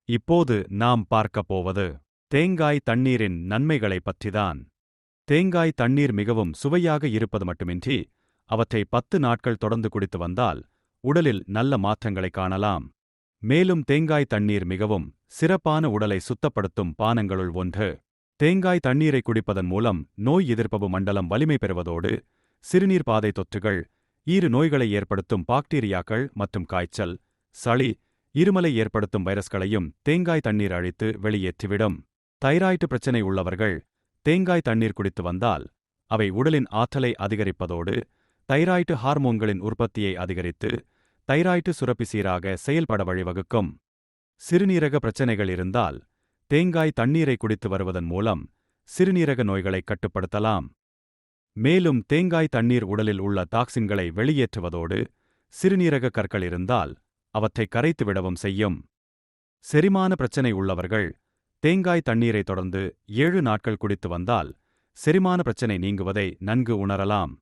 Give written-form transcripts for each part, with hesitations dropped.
இப்போது நாம் பார்க்கப் போவது தேங்காய் தண்ணீரின் நன்மைகளைப் பற்றிதான். தேங்காய் தண்ணீர் மிகவும் சுவையாக இருப்பது மட்டுமின்றி அவற்றை 10 நாட்கள் தொடர்ந்து குடித்து வந்தால் உடலில் நல்ல மாற்றங்களைக் காணலாம். மேலும் தேங்காய் தண்ணீர் மிகவும் சிறப்பான உடலை சுத்தப்படுத்தும் பானங்களுள் ஒன்று. தேங்காய் தண்ணீரை குடிப்பதன் மூலம் நோய் எதிர்ப்பு மண்டலம் வலிமை பெறுவதோடு சிறுநீர் பாதை தொற்றுகள், ஈறு நோய்களை ஏற்படுத்தும் பாக்டீரியாக்கள் மற்றும் காய்ச்சல், சளி, இருமலை ஏற்படுத்தும் வைரஸ்களையும் தேங்காய் தண்ணீர் அழித்து வெளியேற்றிவிடும். தைராய்டு பிரச்சினை உள்ளவர்கள் தேங்காய் தண்ணீர் குடித்து வந்தால் அவை உடலின் ஆற்றலை அதிகரிப்பதோடு தைராய்டு ஹார்மோன்களின் உற்பத்தியை அதிகரித்து தைராய்டு சுரப்பி சீராக செயல்பட வழிவகுக்கும். சிறுநீரக பிரச்சினைகள் இருந்தால் தேங்காய் தண்ணீரை குடித்து வருவதன் மூலம் சிறுநீரக நோய்களை கட்டுப்படுத்தலாம். மேலும் தேங்காய் தண்ணீர் உடலில் உள்ள டாக்சின்களை வெளியேற்றுவதோடு சிறுநீரக கற்கள் இருந்தால் அவற்றை கரைத்துவிடவும் செய்யும். செரிமான பிரச்சினை உள்ளவர்கள் தேங்காய் தண்ணீரை தொடர்ந்து 7 நாட்கள் குடித்து வந்தால் செரிமான பிரச்சினை நீங்குவதை நன்கு உணரலாம்.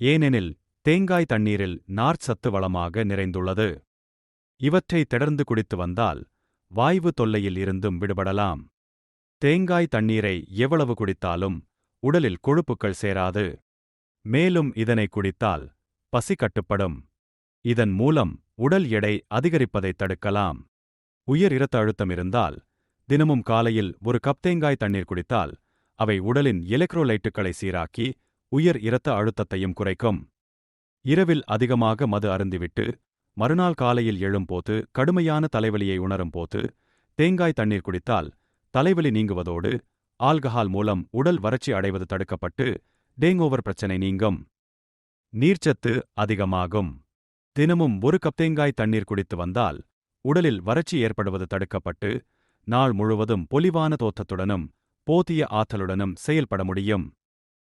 ஏனெனில் தேங்காய் தண்ணீரில் நார்ச்சத்து வளமாக நிறைந்துள்ளது. இவற்றை தொடர்ந்து குடித்து வந்தால் வாய்வு தொல்லையில் இருந்தும் விடுபடலாம். தேங்காய் தண்ணீரை எவ்வளவு குடித்தாலும் உடலில் கொழுப்புக்கள் சேராது. மேலும் இதனை குடித்தால் பசி கட்டுப்படும். இதன் மூலம் உடல் எடை அதிகரிப்பதை தடுக்கலாம். உயர் இரத்த அழுத்தம் இருந்தால் தினமும் காலையில் ஒரு கப் தேங்காய் தண்ணீர் குடித்தால் அவை உடலின் எலக்ட்ரோலைட்டுகளை சீராக்கி உயர் இரத்த அழுத்தத்தையும் குறைக்கும். இரவில் அதிகமாக மது அருந்திவிட்டு மறுநாள் காலையில் எழும்போது கடுமையான தலைவலியை உணரும் போது தேங்காய் தண்ணீர் குடித்தால் தலைவலி நீங்குவதோடு ஆல்கஹால் மூலம் உடல் வறட்சி அடைவது தடுக்கப்பட்டு டேங்கோவர் பிரச்சினை நீங்கும். நீர்ச்சத்து அதிகமாகும். தினமும் ஒரு கப் தேங்காய் தண்ணீர் குடித்து வந்தால் உடலில் வறட்சி ஏற்படுவது தடுக்கப்பட்டு நாள் முழுவதும் பொலிவான தோற்றத்துடனும் போதிய ஆற்றலுடனும் செயல்பட முடியும்.